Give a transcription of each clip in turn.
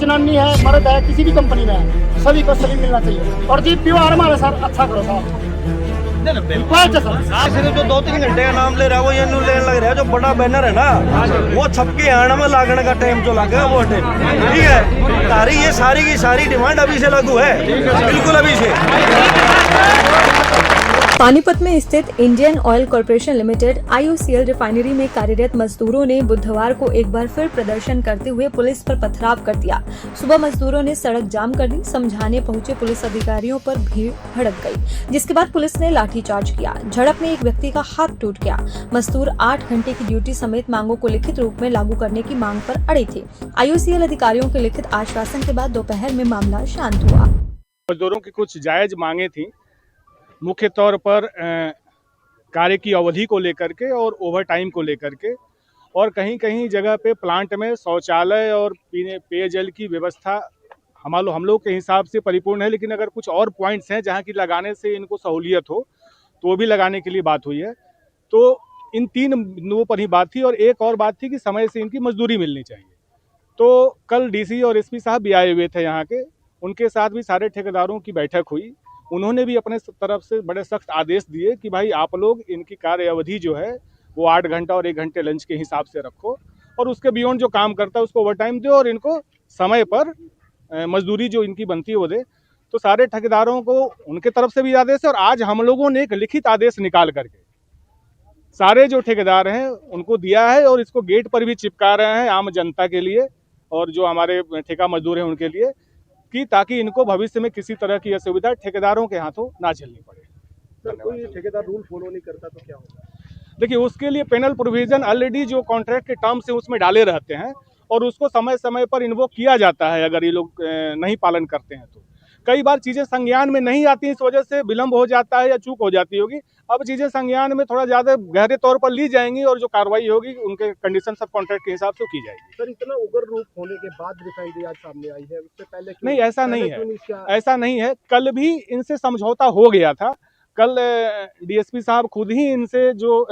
जनानी है, मर्द है, किसी भी कंपनी में है, सभी को सभी मिलना चाहिए। और जी व्यवहार हमारे साथ अच्छा करो साहब। सिर्फ जो 2-3 घंटे का नाम ले रहा है वो ये लेने लग रहा है। जो बड़ा बैनर है ना वो छपके आना में लागने का टाइम जो लगा वो टाइम ठीक है। तारी ये सारी की सारी डिमांड अभी से लागू है, बिल्कुल अभी से। पानीपत में स्थित Indian oil corporation limited IOCL refinery में कार्यरत मजदूरों ने बुधवार को एक बार फिर प्रदर्शन करते हुए पुलिस पर पथराव कर दिया। सुबह मजदूरों ने सड़क जाम कर दी। समझाने पहुंचे पुलिस अधिकारियों पर भीड़ भड़क गई, जिसके बाद पुलिस ने लाठीचार्ज किया। झड़प में एक व्यक्ति का हाथ टूट गया। मजदूर 8 घंटे की ड्यूटी समेत मांगों को लिखित रूप में लागू करने की मांग पर अड़े थे। IOCL अधिकारियों के लिखित आश्वासन के बाद दोपहर में मामला शांत हुआ। मजदूरों की कुछ जायज मांगे थी, मुख्य तौर पर कार्य की अवधि को लेकर के और ओवर टाइम को लेकर के, और कहीं कहीं जगह पे प्लांट में शौचालय और पेयजल की व्यवस्था हम लोग के हिसाब से परिपूर्ण है, लेकिन अगर कुछ और पॉइंट्स हैं जहां की लगाने से इनको सहूलियत हो तो वो भी लगाने के लिए बात हुई है। तो इन 3 बिंदुओं पर ही बात थी, और एक और बात थी कि समय से इनकी मजदूरी मिलनी चाहिए। तो कल DC और SP साहब भी आए हुए थे यहाँ के, उनके साथ भी सारे ठेकेदारों की बैठक हुई। उन्होंने भी अपने तरफ से बड़े सख्त आदेश दिए कि भाई आप लोग इनकी कार्य अवधि जो है वो 8 घंटा और 1 घंटे लंच के हिसाब से रखो, और उसके बियॉन्ड जो काम करता है उसको ओवर टाइम दो, और इनको समय पर मजदूरी जो इनकी बनती है वो दे। तो सारे ठेकेदारों को उनके तरफ से भी आदेश है, और आज हम लोगों ने एक लिखित आदेश निकाल करके सारे जो ठेकेदार हैं उनको दिया है, और इसको गेट पर भी चिपका रहे हैं आम जनता के लिए और जो हमारे ठेका मजदूर हैं उनके लिए, कि ताकि इनको भविष्य में किसी तरह की असुविधा ठेकेदारों के हाथों ना झेलनी पड़े। सर कोई ठेकेदार रूल फॉलो नहीं करता तो क्या होगा? देखिए, उसके लिए पेनल प्रोविजन ऑलरेडी जो कॉन्ट्रैक्ट के टर्म्स है उसमें डाले रहते हैं, और उसको समय समय पर इन्वोक किया जाता है। अगर ये लोग नहीं पालन करते हैं तो कई बार चीज़ें संज्ञान में नहीं आती, इस वजह से विलंब हो जाता है या चूक हो जाती होगी। अब चीज़ें संज्ञान में थोड़ा ज़्यादा गहरे तौर पर ली जाएंगी, और जो कार्रवाई होगी उनके कंडीशन सब कॉन्ट्रैक्ट के हिसाब से की जाएगी। सर इतना उग्र रूप होने के बाद रिफाइनरी आज सामने आई है, उससे पहले क्यों नहीं, ऐसा नहीं है, क्या? ऐसा नहीं है। कल भी इनसे समझौता हो गया था। कल DSP साहब खुद ही इनसे जो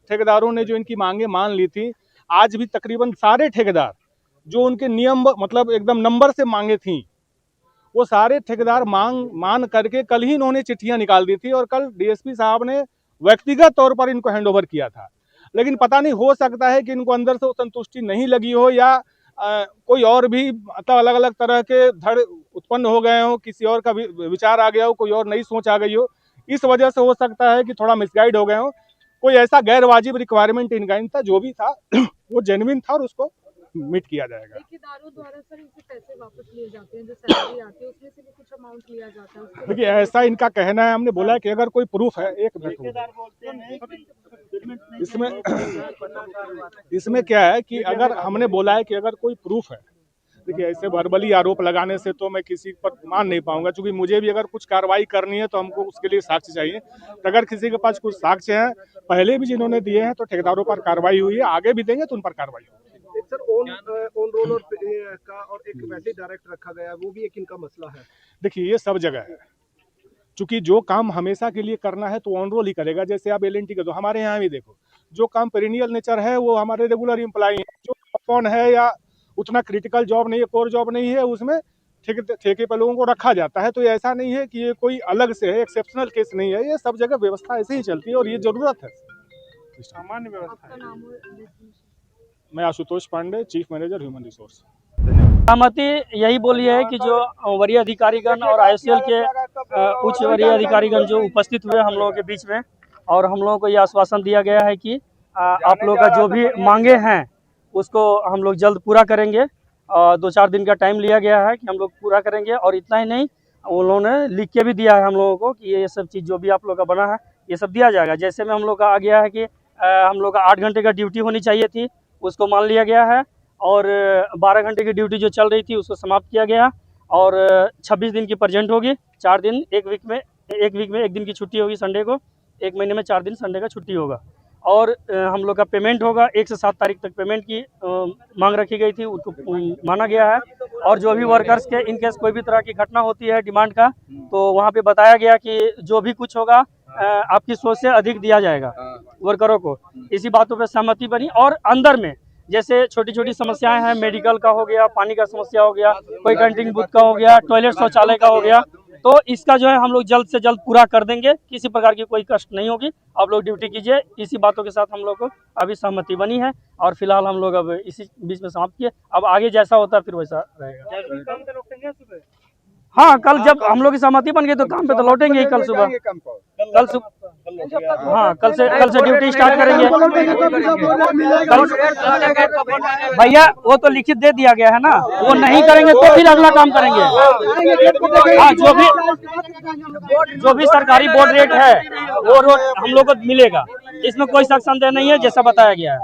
ठेकेदारों ने जो इनकी मांगे मान ली थी, आज भी तकरीबन सारे ठेकेदार जो उनके नियम मतलब एकदम नंबर से मांगे थी, वो सारे ठेकेदार मान करके कल ही इन्होंने चिट्ठियां निकाल दी थी, और कल DSP साहब ने व्यक्तिगत तौर पर इनको हैंडओवर किया था। लेकिन पता नहीं, हो सकता है कि इनको अंदर से वो संतुष्टि नहीं लगी हो, या कोई और भी मतलब अलग अलग तरह के धड़ उत्पन्न हो गए हो, किसी और का विचार आ गया हो, कोई और नई सोच आ गई हो, इस वजह से हो सकता है कि थोड़ा मिसगाइड हो गए हो। कोई ऐसा गैर वाजिब रिक्वायरमेंट इनका नहीं था, जो भी था वो जेन्युइन था, और उसको मीट किया जाएगा। ठेकेदारों द्वारा सर इनसे पैसे वापस लिए जाते हैं, जो सैलरी आती है उसमें से भी कुछ अमाउंट लिया जाता है। देखिए, ऐसा इनका कहना है। हमने बोला कि अगर कोई प्रूफ है, एक इसमें क्या है कि अगर हमने बोला है कि अगर कोई प्रूफ है, देखिए ऐसे वर्बली आरोप लगाने से तो मैं किसी पर मान नहीं पाऊंगा, क्योंकि मुझे भी अगर कुछ कार्रवाई करनी है तो हमको उसके लिए साक्ष्य चाहिए। तो अगर किसी के पास कुछ साक्ष्य हैं, पहले भी जिन्होंने दिए हैं, तो ठेकेदारों पर कार्रवाई हुई है, आगे भी देंगे तो उन पर कार्रवाई होगी। एक सर ऑन रोल और का और एक वैसे डायरेक्ट रखा गया, वो भी एक इनका मसला है। देखिए, ये सब जगह है, चूंकि जो काम हमेशा के लिए करना है तो ऑन रोल ही करेगा। जैसे आप LNT के दो, हमारे यहाँ भी देखो, जो काम पेरिनियल नेचर है वो हमारे रेगुलर एम्प्लॉई हैं। जो कौन है या उतना क्रिटिकल जॉब नहीं है, कोर जॉब नहीं है, उसमें ठेके पर लोगों को रखा जाता है। तो ये ऐसा नहीं है कि ये कोई अलग से है, एक्सेप्शनल केस नहीं है, ये सब जगह व्यवस्था ऐसे ही चलती है, और ये जरूरत है, सामान्य व्यवस्था। मैं Ashutosh Pandey, chief manager human resource. सहमति यही बोली है कि जो वरीय अधिकारीगण और IOCL के उच्च वरीय अधिकारीगण जो उपस्थित हुए हम लोगों के बीच में, और हम लोगों को ये आश्वासन दिया गया है कि आप लोगों का जो भी मांगे हैं उसको हम लोग जल्द पूरा करेंगे। 2-4 दिन का टाइम लिया गया है कि हम लोग पूरा करेंगे, और इतना ही नहीं, उन्होंने लिख के भी दिया है हम लोगों को कि ये सब चीज़ जो भी आप लोग का बना है ये सब दिया जाएगा। जैसे में हम लोग का आ गया है कि हम लोग का 8 घंटे का ड्यूटी होनी चाहिए थी, उसको मान लिया गया है, और 12 घंटे की ड्यूटी जो चल रही थी उसको समाप्त किया गया, और 26 दिन की प्रेजेंट होगी। 4 दिन एक वीक में 1 दिन की छुट्टी होगी संडे को, 1 महीने में 4 दिन संडे का छुट्टी होगा, और हम लोग का पेमेंट होगा 1 से 7 तारीख तक पेमेंट की मांग रखी गई थी, उसको माना गया है। और जो भी वर्कर्स के इनकेस कोई भी तरह की घटना होती है डिमांड का, तो वहाँ पे बताया गया कि जो भी कुछ होगा आपकी सोच से अधिक दिया जाएगा वर्करों को। इसी बातों पर सहमति बनी, और अंदर में जैसे छोटी छोटी समस्याएं हैं, मेडिकल का हो गया, पानी का समस्या हो गया, कोई कैंटीन बूथ का हो गया, टॉयलेट शौचालय का हो गया, तो इसका जो है हम लोग जल्द से जल्द पूरा कर देंगे। किसी प्रकार की कोई कष्ट नहीं होगी, आप लोग ड्यूटी कीजिए। इसी बातों के साथ हम लोग को अभी सहमति बनी है और फिलहाल हम लोग अब इसी बीच में समाप्त किए। अब आगे जैसा होता है फिर वैसा रहेगा। हाँ, कल जब हम लोग की सहमति बन गई तो काम पे तो लौटेंगे ही कल सुबह। हाँ, कल से ड्यूटी स्टार्ट करेंगे। भैया वो तो लिखित दे दिया गया है ना, वो नहीं करेंगे तो फिर अगला काम करेंगे। हाँ, जो भी सरकारी बोर्ड रेट है वो हम लोग को मिलेगा, इसमें कोई शक संदेह नहीं है, जैसा बताया गया है।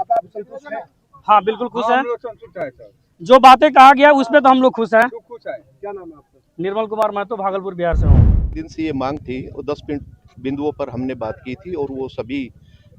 हाँ, बिल्कुल खुश है। जो बातें कहा गया उसमें तो हम लोग खुश हैं। क्या नाम है आपका? निर्मल कुमार महतो, भागलपुर बिहार से हूँ। दिन से ये मांग थी और 10 बिंदुओं पर हमने बात की थी और वो सभी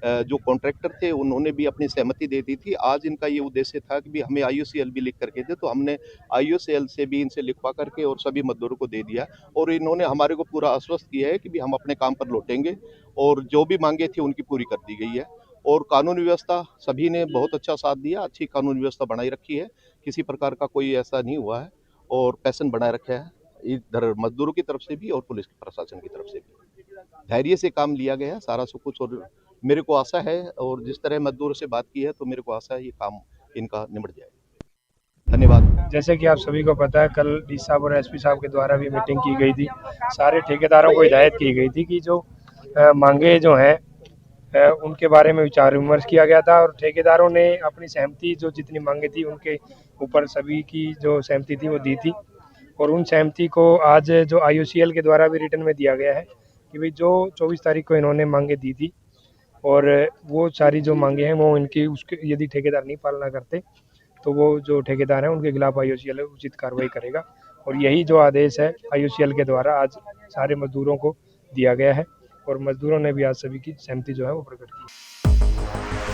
जो कॉन्ट्रैक्टर थे उन्होंने भी अपनी सहमति दे दी थी। आज इनका ये उद्देश्य था कि भी हमें IOCL भी लिख करके दे, तो हमने IOCL से भी इनसे लिखवा करके और सभी मजदूरों को दे दिया और इन्होंने हमारे को पूरा आश्वस्त किया है कि भी हम अपने काम पर लौटेंगे और जो भी मांगे थी उनकी पूरी कर दी गई है। और कानून व्यवस्था सभी ने बहुत अच्छा साथ दिया, अच्छी कानून व्यवस्था बनाई रखी है, किसी प्रकार का कोई ऐसा नहीं हुआ है और पैशन बनाए रखा है इधर मजदूरों की तरफ से भी और पुलिस प्रशासन की तरफ से भी। धैर्य से काम लिया गया है सारा सब कुछ और मेरे को आशा है और जिस तरह मजदूरों से बात की है तो मेरे को आशा है ये काम इनका निपट जाएगा। धन्यवाद। जैसे कि आप सभी को पता है, कल डी साहब और SP साहब के द्वारा भी मीटिंग की गई थी। सारे ठेकेदारों को हिदायत की गई थी कि जो मांगे जो हैं उनके बारे में विचार विमर्श किया गया था और ठेकेदारों ने अपनी सहमति जो जितनी मांगे थी उनके ऊपर सभी की जो सहमति थी वो दी थी और उन सहमति को आज जो IOCL के द्वारा भी रिटर्न में दिया गया है कि भाई जो 24 तारीख को इन्होंने मांगे दी थी और वो सारी जो मांगे हैं वो इनकी उसके यदि ठेकेदार नहीं पालना करते तो वो जो ठेकेदार हैं उनके खिलाफ IOCL उचित कार्रवाई करेगा और यही जो आदेश है IOCL के द्वारा आज सारे मजदूरों को दिया गया है और मजदूरों ने भी आज सभी की सहमति जो है वो प्रकट की।